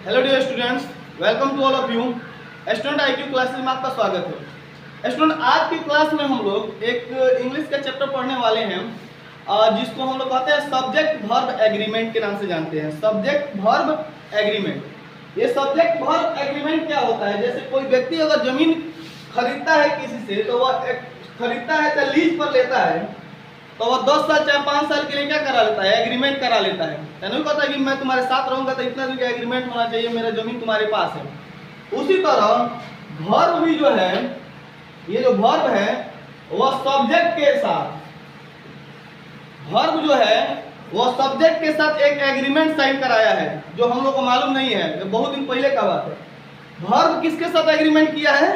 Hello dear students, welcome to all of you. Student IQ classes में आपका स्वागत है। स्टूडेंट, आज की क्लास में हम लोग एक इंग्लिश का चैप्टर पढ़ने वाले हैं जिसको हम लोग कहते हैं सब्जेक्ट वर्ब एग्रीमेंट के नाम से जानते हैं। Subject verb agreement. ये सब्जेक्ट वर्ब एग्रीमेंट क्या होता है? जैसे कोई व्यक्ति अगर जमीन खरीदता है किसी से, तो वह खरीदता है तो लीज पर लेता है, तो वह 10 साल चाहे 5 साल के लिए क्या करा लेता है? एग्रीमेंट करा लेता है। नहीं कहता है कि मैं तुम्हारे साथ रहूंगा तो इतना दिन का एग्रीमेंट होना चाहिए, मेरा जमीन तुम्हारे पास है। उसी तरह वर्ब भी जो है, ये जो वर्ब है वह सब्जेक्ट के साथ, वर्ब जो है वह सब्जेक्ट के साथ एक एग्रीमेंट साइन कराया है, जो हम लोग को मालूम नहीं है, ये बहुत दिन पहले का बात है। वर्ब किसके साथ एग्रीमेंट किया है?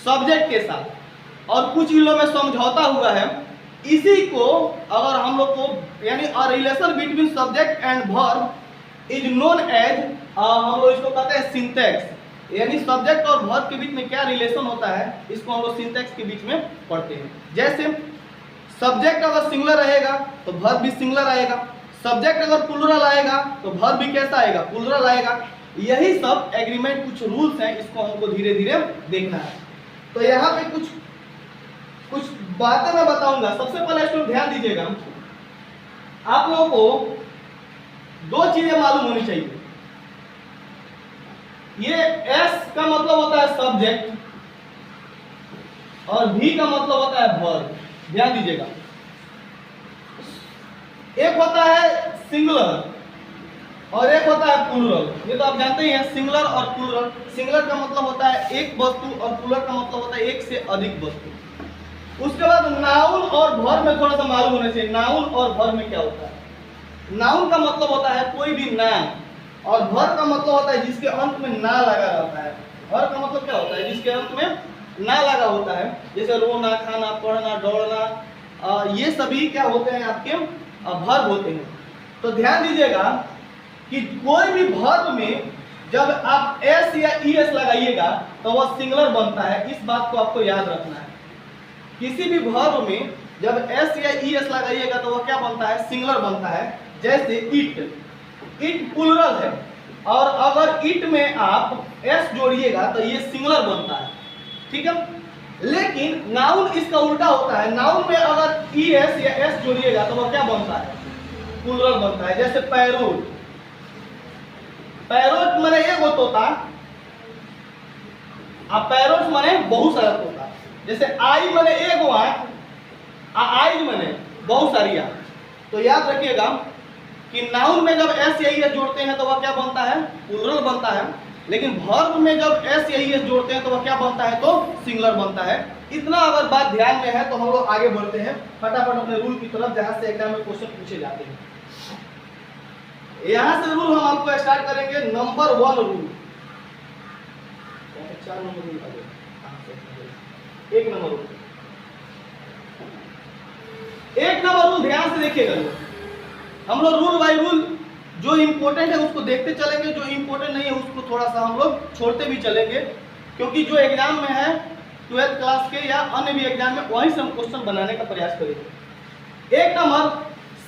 सब्जेक्ट के साथ। और कुछ इनों में समझौता हुआ है। इसी को अगर हम लोग को यानी a relation between subject and verb is known as, हम लोग इसको कहते हैं सिंटैक्स। यानी सब्जेक्ट और वर्ब के बीच में क्या रिलेशन होता है, इसको हम लोग सिंटैक्स के बीच में पढ़ते हैं। जैसे सब्जेक्ट अगर सिंगुलर रहेगा तो वर्ब भी सिंगुलर आएगा, सब्जेक्ट अगर प्लूरल आएगा तो वर्ब भी कैसा आएगा? प्लूरल आएगा। यही सब एग्रीमेंट कुछ रूल्स हैं, इसको हमको धीरे धीरे देखना है। तो यहाँ पे कुछ बातें मैं बताऊंगा। सबसे पहले स्टूडेंट ध्यान दीजिएगा, आप लोगों को दो चीजें मालूम होनी चाहिए। ये एस का मतलब होता है सब्जेक्ट और भी का मतलब होता है वर्ब। ध्यान दीजिएगा, एक होता है सिंगुलर और एक होता है प्लूरल। ये तो आप जानते ही हैं, सिंगुलर और प्लूरल। सिंगुलर का मतलब होता है एक वस्तु और प्लूरल का मतलब होता है एक से अधिक वस्तु। उसके बाद नाउन और वर्ब में थोड़ा सा मालूम होना चाहिए। नाउन और वर्ब में क्या होता है? नाउन का मतलब होता है कोई भी नाम, और वर्ब का मतलब होता है जिसके अंत में ना लगा रहता है। वर्ब का मतलब क्या होता है? जिसके अंत में ना लगा होता है। जैसे रोना, खाना, पढ़ना, दौड़ना, ये सभी क्या होते हैं? आपके वर्ब होते हैं। तो ध्यान दीजिएगा कि कोई भी वर्ब में जब आप एस या ईएस लगाइएगा तो वह सिंगुलर बनता है। इस बात को आपको याद रखना है। किसी भी वर्ब में जब एस या ईएस लगाइएगा तो वह क्या बनता है? सिंगुलर बनता है। जैसे इट, इट प्लूरल है, और अगर इट में आप एस जोड़िएगा तो ये सिंगुलर बनता है। ठीक है। लेकिन नाउन इसका उल्टा होता है। नाउन में अगर ईएस या एस जोड़िएगा तो वह क्या बनता है? प्लूरल बनता है। जैसे पैरोट, पैरोट माने एगो तोता, आ पैरोट माने बहुत सारा तोता। जैसे आई माने एगो आंख, आइज माने बहुत सारी आंख। तो याद रखिएगा कि नाउन में जब एस या ईएस जोड़ते हैं तो वह क्या बनता है? प्लूरल बनता है। लेकिन वर्ब में जब एस या ईएस जोड़ते हैं तो वह क्या बनता है? तो सिंगुलर बनता है। इतना अगर बात ध्यान में है तो हम लोग आगे बढ़ते हैं फटाफट अपने रूल की तरफ, जहां से एग्जाम में क्वेश्चन पूछे जाते हैं। यहां से रूल हम आपको स्टार्ट करेंगे। Number 1 rule, 4 number rule, 1 number rule, 1 number rule ध्यान से देखिएगा। हम लोग रूल बाय रूल जो इंपॉर्टेंट है उसको देखते चलेंगे, जो इंपॉर्टेंट नहीं है उसको थोड़ा सा हम लोग छोड़ते भी चलेंगे, क्योंकि जो एग्जाम में है 12th क्लास के या अन्य भी एग्जाम में, वहीं से हम क्वेश्चन बनाने का प्रयास करेंगे। 1 नंबर,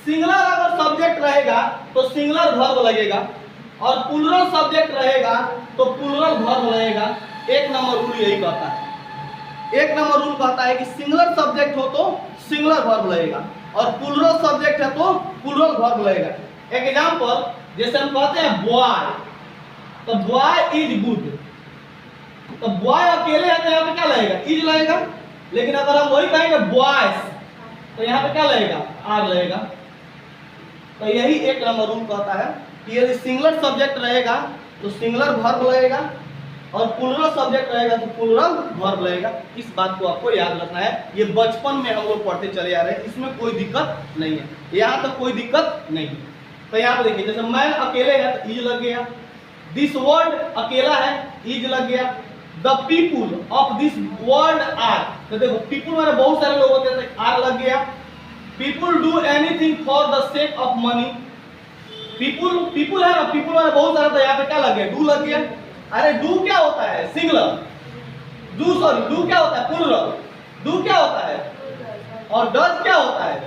सिंगुलर अगर सब्जेक्ट रहेगा तो सिंगुलर वर्ब लगेगा, और प्लूरल सब्जेक्ट रहेगा तो प्लूरल वर्ब लगेगा। 1 नंबर रूल यही कहता है। 1 नंबर रूल कहता है कि सिंगुलर सब्जेक्ट हो तो सिंगुलर वर्ब लगेगा, और प्लूरल सब्जेक्ट है तो प्लूरल वर्ब लगेगा। एग्जांपल, जैसे हम कहते हैं बॉय, तो बॉय इज गुड, तो बॉय अकेले है तो यहाँ पे क्या लगेगा? इज लगेगा। लेकिन अगर हम वही कहेंगे बॉयज तो यहाँ पे क्या लगेगा? आर लगेगा। तो यही 1 नंबर रूल कहता है कि यदि सिंगुलर सब्जेक्ट रहेगा तो सिंगुलर वर्ब लगेगा, और प्लूरल सब्जेक्ट रहेगा तो प्लूरल वर्ब लगेगा। इस बात को आपको याद रखना है। ये बचपन में हम लोग पढ़ते चले आ रहे हैं, इसमें कोई दिक्कत नहीं है, यहाँ तक कोई दिक्कत नहीं है। तो यहाँ पे देखिए, जैसे मैन अकेले है तो इज लग गया, दिस वर्ल्ड अकेला है, इज लग गया, the people of this world are, तो देखो पीपुल माने बहुत सारे लोग होते हैं, आर लग गया। People do anything for the sake of money, people है ना, पीपुल माने बहुत सारा, तो यहाँ पे क्या लग गया? डू लग गया। अरे डू क्या होता है? सिंगुलर। डू क्या होता है? प्लूरल। डू क्या होता है? और डज क्या होता है?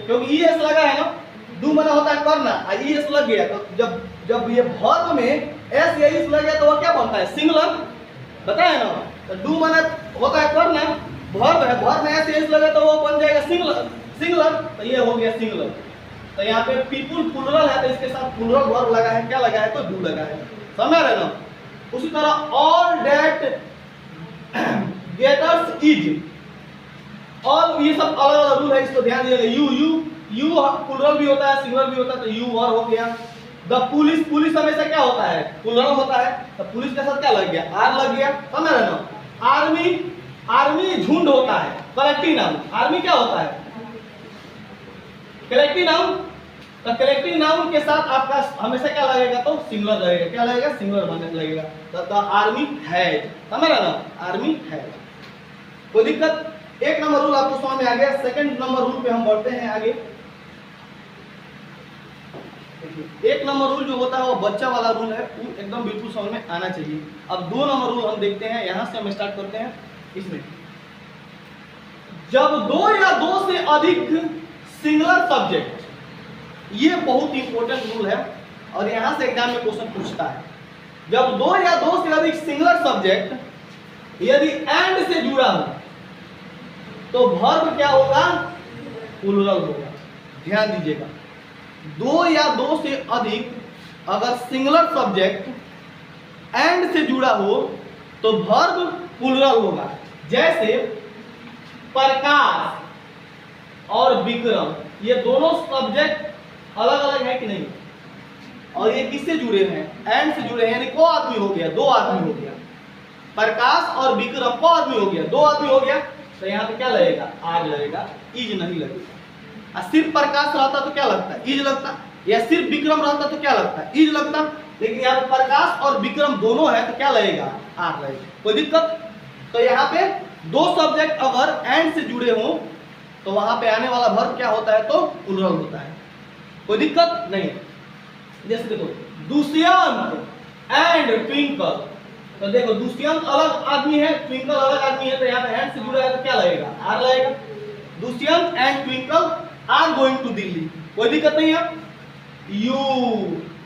क्योंकि ईएस लगा है ना, डू माने होता है करना, ईएस लग गया तो जब जब ये वर्ब में एस या इस लगे तो वो क्या बनता है? सिंगुलर। बताया ना, तो डू माने होता है करना, वर्ब है, वर्ब में एस या इस लगे तो वो बन जाएगा सिंगुलर। सिंगुलर तो ये हो गया सिंगुलर। तो यहाँ पे पीपुल प्लुरल है तो इसके साथ प्लुरल वर्ब लगा है, क्या लगा है? तो डू लगा है। समझ रहे ना? उसी तरह all that glitters is, all ये सब अलग अलग रूल है, इसको ध्यान दीजिएगा। यू प्लुरल भी होता है, सिंगुलर भी होता है, तो यू वर्ब हो गया। द पुलिस, पुलिस हमेशा क्या होता है? प्लुरल होता है, तो पुलिस के साथ क्या लग गया? आर लग गया। समझ रहे ना? आर्मी, आर्मी झुंड होता है, कलेक्टिव नाउन। आर्मी क्या होता है? Collective noun. तो कलेक्टिव नाउन के साथ आपका हमेशा क्या लगेगा? तो सिंगुलर लगेगा। क्या लगेगा? सिंगुलर बनने लगेगा। तो आर्मी हैज, समझ रहे ना? Army has. कोई दिक्कत? एक नंबर रूल आपको समझ में आ गया। सेकंड नंबर रूल पे हम बढ़ते हैं आगे। एक नंबर रूल जो होता है वो बच्चा वाला रूल है, वो एकदम बिल्कुल समझ में आना चाहिए। अब दो नंबर रूल हम देखते हैं, यहां से हम स्टार्ट करते हैं। इसमें जब दो या दो से अधिक सिंगुलर सब्जेक्ट, ये बहुत इंपॉर्टेंट रूल है और यहां से एग्जाम में क्वेश्चन पूछता है। जब दो या दो से अधिक सिंगुलर सब्जेक्ट यदि एंड से जुड़ा हो तो वर्ब क्या होगा? प्लुरल होगा। ध्यान दीजिएगा, दो या दो से अधिक अगर सिंगुलर सब्जेक्ट एंड से जुड़ा हो तो वर्ब प्लुरल होगा। जैसे प्रकाश और विक्रम, ये दोनों सब्जेक्ट अलग अलग है कि नहीं? और ये किससे जुड़े हैं? एंड से जुड़े हैं, यानी को आदमी हो गया, दो आदमी हो गया। प्रकाश और विक्रम को आदमी हो गया, दो आदमी हो गया, तो यहाँ पे क्या लगेगा? आर लगेगा, इज नहीं लगेगा। सिर्फ प्रकाश रहता तो क्या लगता? इज लगता। या सिर्फ विक्रम रहता तो क्या लगता? इज लगता। लेकिन यहाँ पे प्रकाश और विक्रम दोनों है तो क्या लगेगा? आर लगेगा। कोई दिक्कत? तो यहाँ पे दो सब्जेक्ट अगर एंड से जुड़े हों तो वहां पे आने वाला वर्ब क्या होता है? तो प्लुरल होता है। कोई दिक्कत नहीं। जैसे देखो दुष्यंत एंड ट्विंकल, तो देखो दुष्यंत अलग आदमी है, ट्विंकल अलग आदमी है, तो यहाँ पे एंड से जुड़ा है तो क्या लगेगा? आर लगेगा। Dushyant and Twinkle are going to Delhi, कोई दिक्कत नहीं है। यू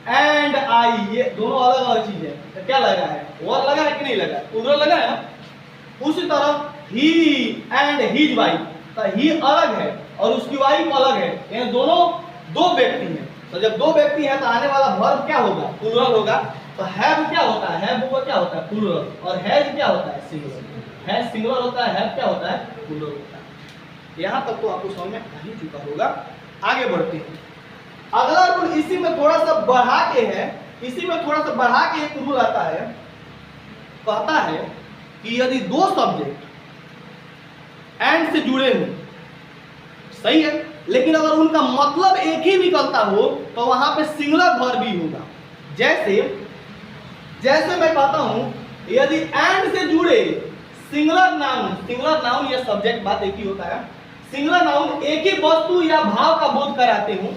एंड आई, ये दोनों अलग अलग चीज है, तो क्या लगा है? वर्ब लगा है कि नहीं लगा? प्लुरल लगा है ना। उसी तरह ही एंड हिज वाइफ, तो ही अलग है और उसकी वाइफ अलग है, यानी दोनों दो व्यक्ति हैं। तो जब दो व्यक्ति हैं तो आने वाला वर्ब क्या होगा? प्लुरल होगा। तो हैव क्या होता है? हैव वो क्या होता है? प्लुरल। और हैज क्या होता है? सिंगुलर। हैज सिंगुलर होता है, हैव क्या होता है? प्लुरल होता है। यहां तक तो आपको समझ में आ ही चुका होगा। आगे बढ़ते हैं। अगला रूल इसी में थोड़ा सा बढ़ा के है, इसी में थोड़ा सा बढ़ा के एक रूल आता है, कहता है कि यदि दो सब्जेक्ट एंड से जुड़े हो, सही है, लेकिन अगर उनका मतलब एक ही निकलता हो तो वहां पे सिंगुलर वर्ब ही होगा। जैसे मैं कहता हूं यदि एंड से जुड़े सिंगुलर नाउन या सब्जेक्ट, बात एक ही होता है। सिंगुलर नाउन एक ही वस्तु या भाव का बोध कराते हो,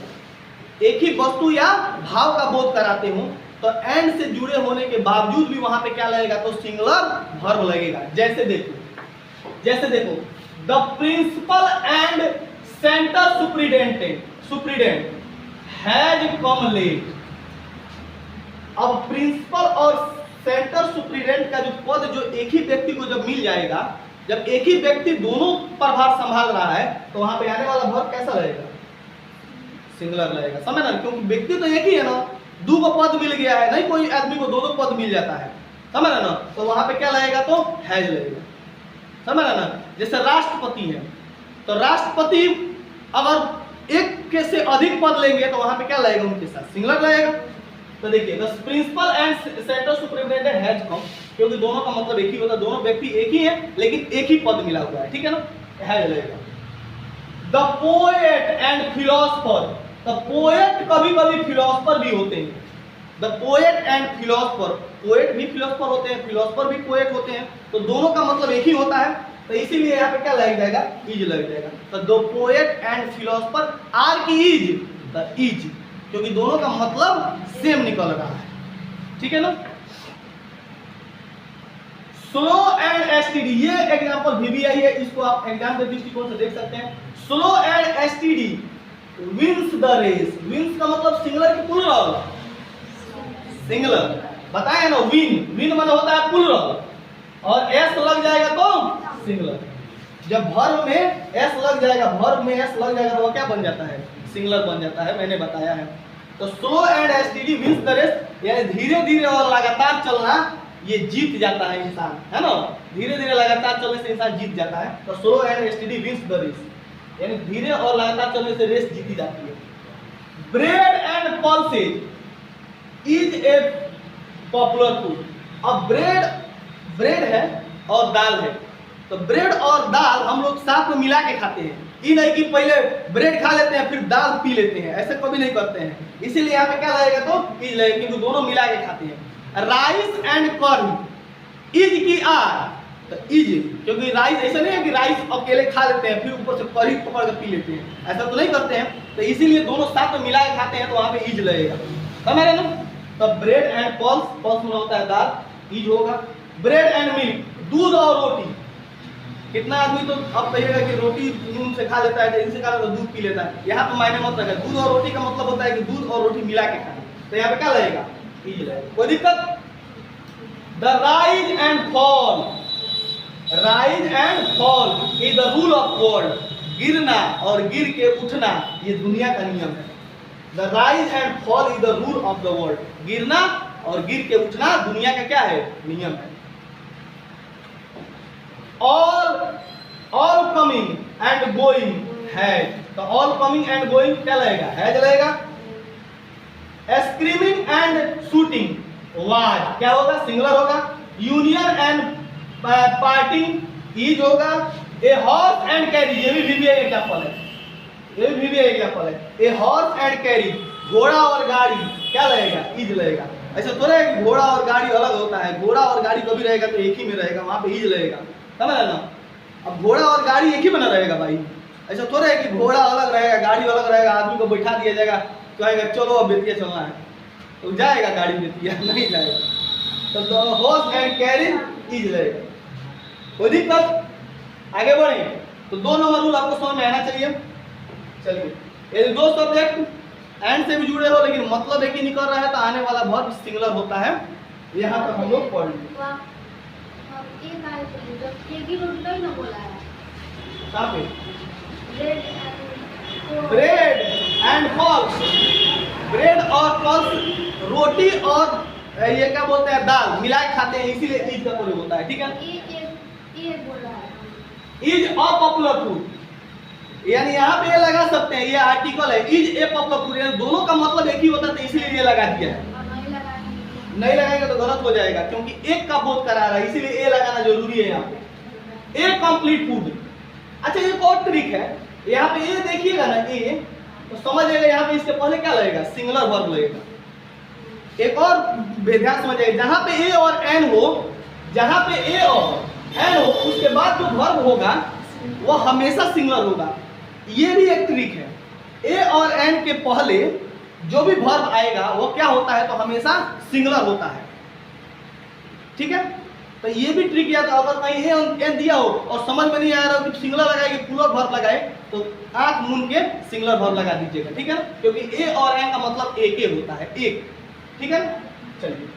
एक ही वस्तु या भाव का बोध कराते हो, तो एंड से जुड़े होने के बावजूद भी वहां पे क्या लगेगा? तो सिंगुलर वर्ब लगेगा। जैसे देखो the principal and centre superintendent has come late. अब प्रिंसिपल और सेंटर सुप्रीडेंट का जो पद, जो एक ही व्यक्ति को जब मिल जाएगा, जब एक ही व्यक्ति दोनों प्रभार संभाल रहा है, तो वहां पे आने वाला वर्ब कैसा लगेगा? सिंगुलर लगेगा। समझ ना? क्योंकि व्यक्ति तो एक ही है ना, दो को पद मिल गया है, नहीं कोई आदमी को दो दो पद मिल जाता है। समझ ना? तो वहां पे क्या लगेगा? तो हैज लगेगा। समझ ना? जैसे राष्ट्रपति है, तो राष्ट्रपति अगर एक के से अधिक पद लेंगे तो वहां पे क्या लगेगा? उनके साथ सिंगुलर लगेगा। तो देखिए the principal and centre superintendent has come, क्योंकि दोनों का मतलब एक ही होता है, दोनों व्यक्ति एक ही है लेकिन एक ही पद मिला हुआ है, ठीक है ना? हैज लगेगा। The poet and philosopher, the poet कभी कभी फिलोसफर भी होते हैं। The poet and philosopher, poet भी फिलोसफर होते हैं, फिलोसफर भी पोएट होते हैं, तो दोनों का मतलब एक ही होता है, तो इसीलिए यहाँ पे क्या लग जाएगा? इज लग जाएगा। तो the poet and philosopher are की इज, द इज, क्योंकि दोनों का मतलब सेम निकल रहा है, ठीक है ना? स्लो एंड एसटीडी, ये एग्जांपल VBI है, इसको आप एग्जाम के दृष्टिकोण से देख सकते हैं। Slow and steady wins the race, wins का मतलब सिंगुलर की प्लुरल? सिंगुलर। बताया ना, विन, विन मतलब होता है प्लूरल, और एस लग जाएगा तो सिंगुलर। जब वर्ब में एस लग जाएगा, वर्ब में एस लग जाएगा तो वो क्या बन जाता है? सिंगुलर बन जाता है, मैंने बताया है। तो slow and steady wins the race, यानी धीरे धीरे और लगातार चलना ये जीत जाता है इंसान, है ना। धीरे धीरे लगातार चलने से इंसान जीत जाता है। तो slow and steady wins the race, यानी धीरे और लगातार चलने से रेस जीती जाती है। Bread and pulses is a popular food. अब ब्रेड है और दाल है, तो ब्रेड और दाल हम लोग साथ में मिला के खाते हैं। ये नहीं कि पहले ब्रेड खा लेते हैं फिर दाल पी लेते हैं, ऐसे कभी नहीं करते हैं। इसीलिए यहाँ पे क्या लगेगा? तो इज लगेगा, क्योंकि दोनों मिला के खाते हैं। राइस एंड करी इज की आर, तो इज, क्योंकि राइस ऐसा नहीं है कि राइस अकेले खा लेते हैं फिर ऊपर से करी पकड़ के पी लेते हैं, ऐसा तो नहीं करते हैं। तो इसीलिए दोनों साथ में मिला के खाते हैं, तो वहाँ पे इज लगेगा, समझ रहे ना। तो ब्रेड एंड पल्स, पल्स में होता है दाल, इज होगा। ब्रेड एंड मिल्क, दूध और रोटी। कितना आदमी तो अब कहिएगा कि रोटी नून से खा लेता है, तो इनसे खा लेता है, दूध पी लेता है। यहाँ पे मायने मत रखा, दूध और रोटी का मतलब होता है कि दूध और रोटी मिला के खाना। तो यहाँ पे क्या लगेगा? इज लगेगा, कोई दिक्कत? The rise and fall, rise and fall is the rule of world. गिरना और गिर के उठना ये दुनिया का नियम है। The rise and fall is the rule of the world. गिरना और गिर के उठना दुनिया का क्या है? नियम है। ऑल कमिंग एंड गोइंग है, तो ऑल कमिंग एंड गोइंग क्या लगेगा? हैज लगेगा। स्क्रीमिंग एंड शूटिंग वाज क्या होगा? सिंगुलर होगा। यूनियन एंड पार्टिंग इज होगा। ए हॉर्स एंड कैरी, ये भी वीवीआई एग्जांपल है, ये भी वीवीआई एग्जांपल है। ए हॉर्स एंड कैरी, घोड़ा और गाड़ी क्या लगेगा? इज लगेगा। ऐसा थोड़ा है कि घोड़ा और गाड़ी अलग होता है, घोड़ा और गाड़ी कभी रहेगा तो एक ही में रहेगा, वहां पे इज लगेगा, समझ ना। अब घोड़ा और गाड़ी एक ही बना रहेगा भाई, ऐसा थोड़ा है कि घोड़ा अलग रहेगा गाड़ी अलग रहेगा, आदमी को बैठा दिया जाएगा, कहेगा चलो अब बेतिया चलना है तो जाएगा गाड़ी बेतिया? नहीं जाएगा। तो हॉर्स एंड कैरिज इज रहेगा, कोई दिक्कत? आगे बढ़े तो 2 नंबर रूल आपको समझ में आना चाहिए। चलिए, ये दो सब्जेक्ट एंड से भी जुड़े हो लेकिन मतलब एक ही निकल रहा है, तो आने वाला वर्ब सिंगुलर होता है। यहाँ पर हम लोग पढ़ लेंगे। ब्रेड एंड पल्स, ब्रेड और पल्स रोटी और ये क्या बोलते हैं दाल मिला के खाते हैं, इसीलिए इज का प्रयोग होता है, ठीक है। इज अ पॉपुलर फूड, यानी यहाँ पे ये लगा सकते हैं, ये आर्टिकल है, इज ए पॉपुलर फूड, यानी दोनों का मतलब एक ही होता है, तो इसलिए ये लगा दिया है। नहीं लगाएंगे तो गलत हो जाएगा, क्योंकि एक का बोध करा रहा है, इसीलिए ए लगाना जरूरी है यहाँ पे। ए कंप्लीट फूड। अच्छा, एक और ट्रिक है, यहाँ पे ए देखिएगा ना, ए तो समझिएगा यहाँ पे इसके पहले क्या लगेगा? सिंगुलर वर्ब लगेगा। एक और ध्यान समझिएगा, जहाँ पे ए और एन हो, जहाँ पे ए और एन हो, उसके बाद जो वर्ब होगा वो हमेशा सिंगुलर होगा। ये भी एक ट्रिक है, ए और एन के पहले जो भी वर्ब आएगा वो क्या होता है? तो हमेशा सिंगुलर होता है, ठीक है। तो ये भी ट्रिक याद, अगर कहीं एन दिया हो और समझ में नहीं आ रहा हो कि सिंगुलर लगाए कि प्लूरल वर्ब लगाए, तो आंख मूंद के सिंगुलर वर्ब लगा दीजिएगा, ठीक है ना, क्योंकि ए और एन का मतलब एक ही होता है, एक, ठीक है। चलिए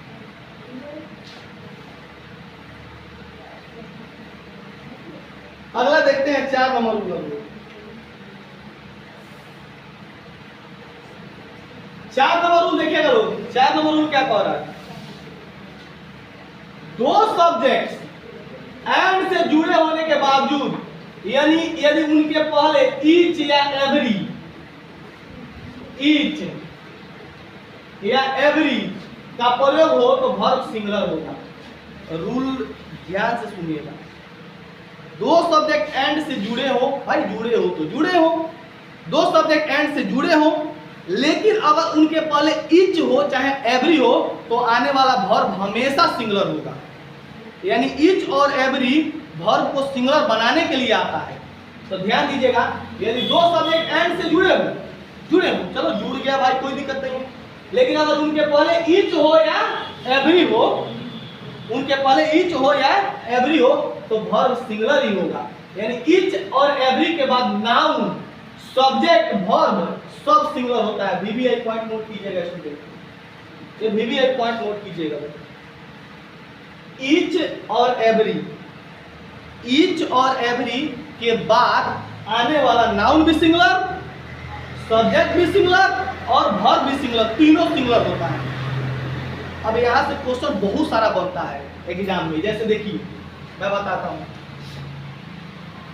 अगला देखते हैं 4 नंबर रूल। 4 नंबर रूल देखिएगा लोग, 4 नंबर रूल क्या कह रहा है? दो सब्जेक्ट्स एंड से जुड़े होने के बावजूद, यानी यदि उनके पहले ईच या एवरी, ईच या एवरी का प्रयोग हो तो वर्ब सिंगुलर होगा। रूल ध्यान से सुनिएगा, दो सब्जेक्ट एंड से जुड़े हो, भाई जुड़े हो तो जुड़े हो, दो सब्जेक्ट एंड से जुड़े हो, लेकिन अगर उनके पहले इच हो चाहे एवरी हो तो आने वाला वर्ब हमेशा सिंगुलर होगा। यानी इच और एवरी वर्ब को सिंगुलर बनाने के लिए आता है। तो ध्यान दीजिएगा, यदि दो सब्जेक्ट एंड से जुड़े हो, चलो जुड़ गया भाई, कोई दिक्कत नहीं है, लेकिन अगर उनके पहले इच हो या एवरी हो, उनके पहले इच हो या एवरी हो तो वर्ब सिंगुलर ही होगा। यानी इच और एवरी के बाद नाउन, सब्जेक्ट, वर्ब सब सिंगुलर होता है। वीवीआई पॉइंट नोट कीजिएगा स्टूडेंट। ये भी एक पॉइंट नोट कीजिएगा। ईच और एवरी, ईच और एवरी के बाद आने वाला नाउन भी सिंगुलर, सब्जेक्ट भी सिंगुलर और वर्ब भी सिंगुलर, तीनों सिंगुलर होता है। अब यहाँ से क्वेश्चन बहुत सारा बनता है एग्जाम में। जैसे देखिए मैं बताता हूँ,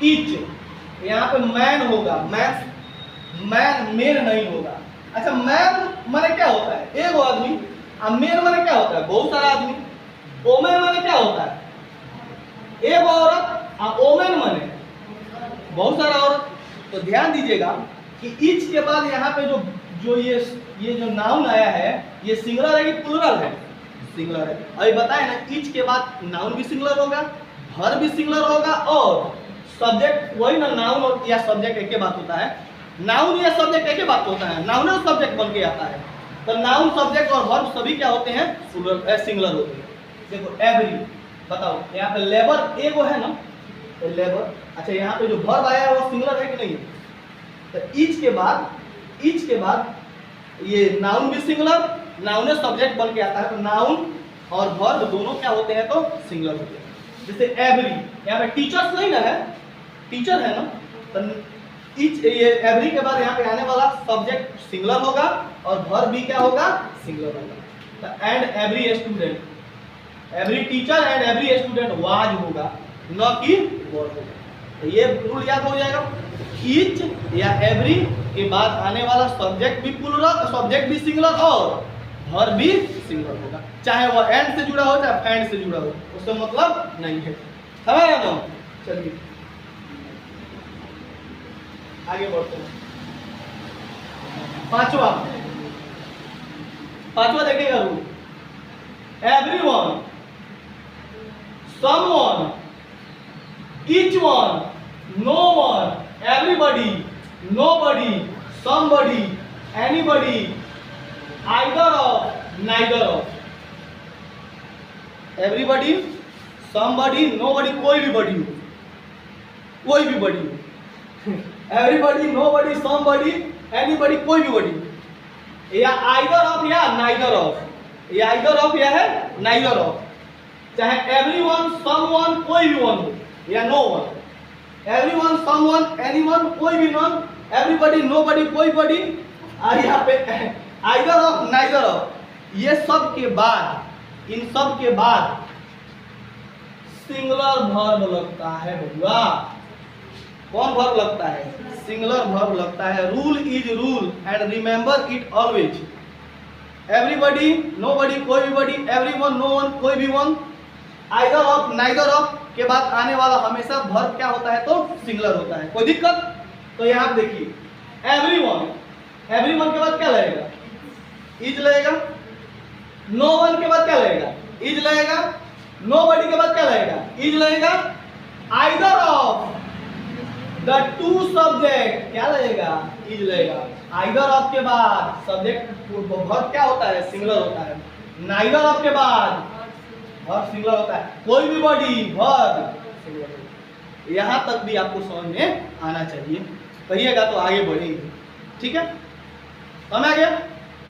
ईच यहाँ पे मैन होगा, मैन मेन नहीं होगा। अच्छा मैन माने क्या होता है? एक आदमी। अब मेन माने क्या होता है? बहुत सारा आदमी। ओमेन माने क्या होता है? एक औरत। और ओमेन माने बहुत सारा औरत। तो ध्यान दीजिएगा कि ईच के बाद यहाँ पे जो ये जो नाउन आया है ये सिंगुलर है कि प्लूरल है? सिंगुलर है। अभी बताए ना, ईच के बाद नाउन भी सिंगुलर होगा, वर्ब भी सिंगुलर होगा और सब्जेक्ट, वही ना नाउन या सब्जेक्ट एक ही बात होता है। नाउन या सब्जेक्ट एक ही बात होता है, नाउन और सब्जेक्ट बन के आता है। तो नाउन, सब्जेक्ट और वर्ब सभी क्या होते हैं? सिंगुलर होते हैं। देखो एवरी, बताओ यहाँ पे लेबर एगो है ना, तो लेबर। अच्छा यहाँ पे जो वर्ब आया है वो सिंगुलर है कि नहीं? तो ईच के बाद ये नाउन भी सिंगुलर, नाउन और सब्जेक्ट बन के आता है। तो नाउन और वर्ब दोनों क्या होते हैं? तो सिंगुलर होते हैं। जैसे एवरी, यहाँ पे टीचर्स नहीं ना है, टीचर है ना, तो ईच ये एवरी के बाद यहाँ पे आने वाला सब्जेक्ट सिंगुलर होगा और वर्ब भी क्या होगा? सिंगुलर होगा। तो and every student, every teacher and every student was होगा, न कि वर होगा। तो ये रूल याद हो जाएगा। ईच या एवरी के बाद आने वाला सब्जेक्ट भी प्लूरल, सब्जेक्ट भी सिंगुलर और वर्ब भी सिंगुलर होगा, चाहे वो एंड से जुड़ा हो चाहे फैंड से जुड़ा हो, उससे मतलब नहीं है। समझ रहे हो? चलिए आगे बढ़ते हैं। पांचवा देखिएगा rule. Everyone, someone, each one, no one, everybody, nobody, somebody, anybody, either of, neither of. Everybody, somebody, nobody, कोई भी बॉडी हो, कोई भी बॉडी हो। एवरीबॉडी, नोबॉडी, समबॉडी, एनीबॉडी, कोई भी बॉडी, या आइदर ऑफ या नाइदर ऑफ, या आइदर ऑफ या है नाइदर ऑफ। चाहे एवरीवन, समवन, कोई भी वन हो, या no one. Everyone, someone, anyone, कोई भी नॉन, एवरीबॉडी, नोबॉडी, कोई बॉडी, और यहाँ पे आइदर ऑफ, नाइदर ऑफ। ये सब के बाद, इन सब के बाद सिंगुलर वर्ब लगता है भैया। कौन वर्ब लगता है? सिंगुलर वर्ब लगता है। Rule is rule and remember it always. Everybody, nobody, कोई भी बॉडी, एवरीवन, नो वन, कोई भी one, either of, neither of के बाद आने वाला हमेशा वर्ब क्या होता है? तो सिंगुलर होता है। कोई दिक्कत? तो यहाँ देखिए एवरीवन, एवरीवन के बाद क्या लगेगा? इज लगेगा। नो वन के बाद क्या लगेगा? इज लगेगा। नोबॉडी के बाद क्या लगेगा? इज लगेगा। Either of the two subject क्या लगेगा? इज लगेगा। आइदर ऑफ के बाद सब्जेक्ट वर्ब क्या होता है? सिंगुलर होता है। नाइदर ऑफ के बाद वर्ब सिंगुलर होता है। कोई भी बॉडी वर्ब सिंगुलर होता है। यहाँ तक भी आपको समझ में आना चाहिए, कहिएगा तो आगे बढ़ेंगे। ठीक है, समझ आ गया?